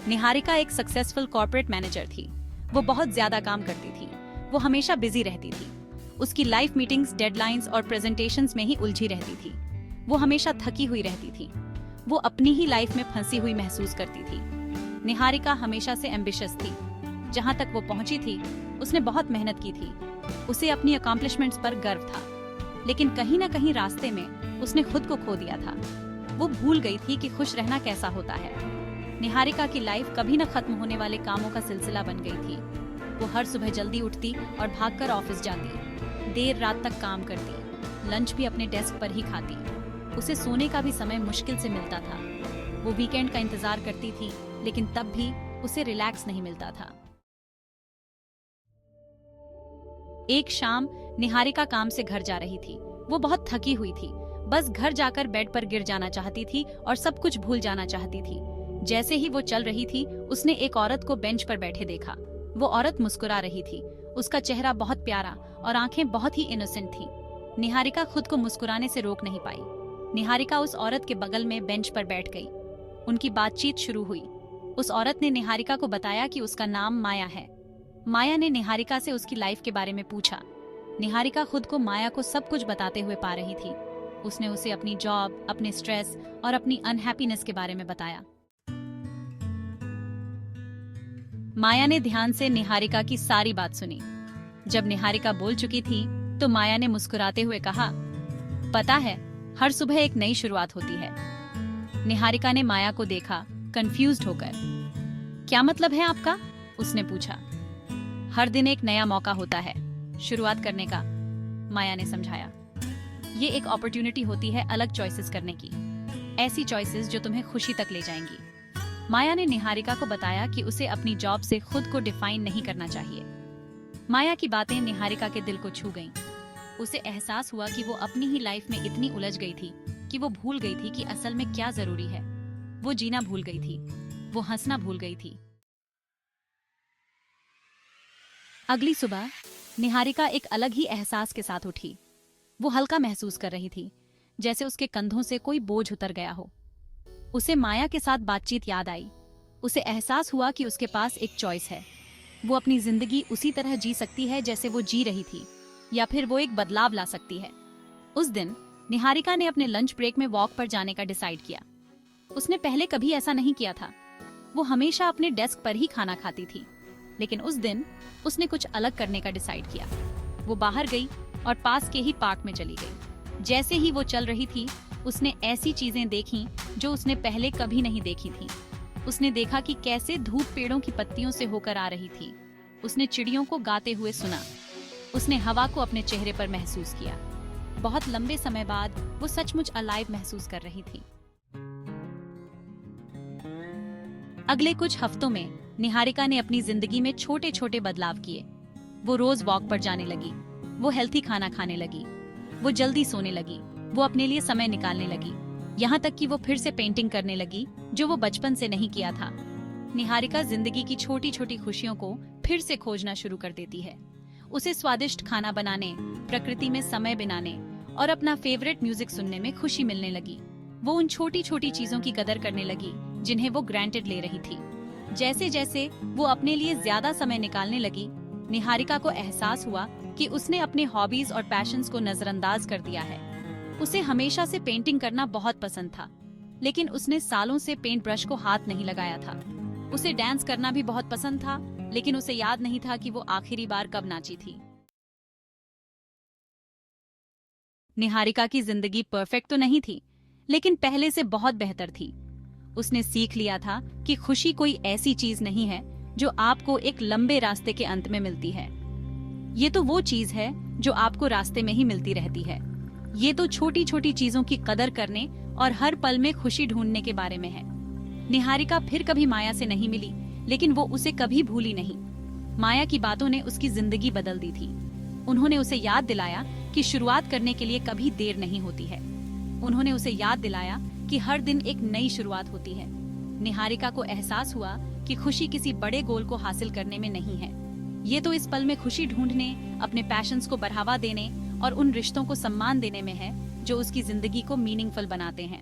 निहारिका एक successful corporate manager थी। वो बहुत ज्यादा काम करती थी। वो हमेशा बिजी रहती थी। उसकी लाइफ मीटिंग्स, डेडलाइंस और प्रेजेंटेशंस में ही उलझी रहती थी। वो हमेशा थकी हुई रहती थी। वो अपनी ही लाइफ में फंसी हुई महसूस करती थी। निहारिका हमेशा से एम्बिशियस थी। जहाँ तक वो पहुंची थी, उसने बहुत मेहनत की थी। उसे अपनी अकॉम्प्लिशमेंट्स पर गर्व था, लेकिन कहीं ना कहीं रास्ते में उसने खुद को खो दिया था। वो भूल गई थी कि खुश रहना कैसा होता है। निहारिका की लाइफ कभी न खत्म होने वाले कामों का सिलसिला बन गई थी। वो हर सुबह जल्दी उठती और भागकर ऑफिस जाती, देर रात तक काम करती, लंच भी अपने डेस्क पर ही खाती। उसे सोने का भी समय मुश्किल से मिलता था। वो वीकेंड का इंतजार करती थी, लेकिन तब भी उसे रिलैक्स नहीं मिलता था। एक शाम निहारिका काम से घर जा रही थी। वो बहुत थकी हुई थी। बस घर जाकर बेड पर गिर जाना चाहती थी और सब कुछ भूल जाना चाहती थी। जैसे ही वो चल रही थी, उसने एक औरत को बेंच पर बैठे देखा। वो औरत मुस्कुरा रही थी। उसका चेहरा बहुत प्यारा और आंखें बहुत ही इनोसेंट थीं। निहारिका खुद को मुस्कुराने से रोक नहीं पाई। निहारिका उस औरत के बगल में बेंच पर बैठ गई। उनकी बातचीत शुरू हुई। उस औरत ने निहारिका को बताया कि उसका नाम माया है। माया ने निहारिका से उसकी लाइफ के बारे में पूछा। निहारिका खुद को माया को सब कुछ बताते हुए पा रही थी। उसने उसे अपनी जॉब, अपने स्ट्रेस और अपनी अनहैप्पीनेस के बारे में बताया। माया ने ध्यान से निहारिका की सारी बात सुनी। जब निहारिका बोल चुकी थी, तो माया ने मुस्कुराते हुए कहा, पता है, हर सुबह एक नई शुरुआत होती है। निहारिका ने माया को देखा, कंफ्यूज्ड होकर। क्या मतलब है आपका? उसने पूछा। हर दिन एक नया मौका होता है शुरुआत करने का, माया ने समझाया। ये एक अपॉर्चुनिटी होती है अलग चॉइसेस करने की, ऐसी चॉइसेस जो तुम्हें खुशी तक ले जाएंगी। माया ने निहारिका को बताया कि उसे अपनी जॉब से खुद को डिफाइन नहीं करना चाहिए। माया की बातें निहारिका के दिल को छू गईं। उसे एहसास हुआ कि वो अपनी ही लाइफ में इतनी उलझ गई थी कि वो भूल गई थी कि असल में क्या जरूरी है। वो जीना भूल गई थी। वो हंसना भूल गई थी। अगली सुबह निहारिका एक अलग ही एहसास के साथ उठी। वो हल्का महसूस कर रही थी, जैसे उसके कंधों से कोई बोझ उतर गया हो। उसे माया के साथ बातचीत याद आई। उसे एहसास हुआ कि उसके पास एक चॉइस है। वो अपनी जिंदगी उसी तरह जी सकती है जैसे वो जी रही थी, या फिर वो एक बदलाव ला सकती है। उस दिन निहारिका ने अपने लंच ब्रेक में वॉक पर जाने का डिसाइड किया। उसने पहले कभी ऐसा नहीं किया था। वो हमेशा अपने डेस्क पर ही खाना खाती थी, लेकिन उस दिन उसने कुछ अलग करने का डिसाइड किया। वो बाहर गई और पास के ही पार्क में चली गई। जैसे ही वो चल रही थी, उसने ऐसी चीजें देखीं जो उसने पहले कभी नहीं देखी थीं। उसने देखा कि कैसे धूप पेड़ों की पत्तियों से होकर आ रही थी। उसने चिड़ियों को गाते हुए सुना। उसने हवा को अपने चेहरे पर महसूस किया। बहुत लंबे समय बाद वो सचमुच अलाइव महसूस कर रही थी। अगले कुछ हफ्तों में निहारिका ने अपनी जिंदगी में छोटे छोटे बदलाव किए। वो रोज वॉक पर जाने लगी। वो हेल्थी खाना खाने लगी। वो जल्दी सोने लगी। वो अपने लिए समय निकालने लगी। यहाँ तक कि वो फिर से पेंटिंग करने लगी, जो वो बचपन से नहीं किया था। निहारिका जिंदगी की छोटी छोटी खुशियों को फिर से खोजना शुरू कर देती है। उसे स्वादिष्ट खाना बनाने, प्रकृति में समय बिताने और अपना फेवरेट म्यूजिक सुनने में खुशी मिलने लगी। वो उन छोटी छोटी चीजों की कदर करने लगी जिन्हें वो ग्रांटेड ले रही थी। जैसे जैसे वो अपने लिए ज्यादा समय निकालने लगी, निहारिका को एहसास हुआ कि उसने अपने हॉबीज और पैशंस को नजरअंदाज कर दिया है। उसे हमेशा से पेंटिंग करना बहुत पसंद था, लेकिन उसने सालों से पेंट ब्रश को हाथ नहीं लगाया था। उसे डांस करना भी बहुत पसंद था, लेकिन उसे याद नहीं था कि वो आखिरी बार कब नाची थी। निहारिका की जिंदगी परफेक्ट तो नहीं थी, लेकिन पहले से बहुत बेहतर थी। उसने सीख लिया था कि खुशी कोई ऐसी चीज नहीं है जो आपको एक लंबे रास्ते के अंत में मिलती है। ये तो वो चीज है जो आपको रास्ते में ही मिलती रहती है। ये तो छोटी छोटी चीजों की कदर करने और हर पल में खुशी ढूंढने के बारे में है। निहारिका फिर कभी माया से नहीं मिली, लेकिन वो उसे कभी भूली नहीं। माया की बातों ने उसकी जिंदगी बदल दी थी। उन्होंने उसे याद दिलाया कि शुरुआत करने के लिए कभी देर नहीं होती है। उन्होंने उसे याद दिलाया कि हर दिन एक नई शुरुआत होती है। निहारिका को एहसास हुआ कि खुशी किसी बड़े गोल को हासिल करने में नहीं है। ये तो इस पल में खुशी ढूंढने, अपने पैशंस को बढ़ावा देने और उन रिश्तों को सम्मान देने में है जो उसकी जिंदगी को मीनिंगफुल बनाते हैं।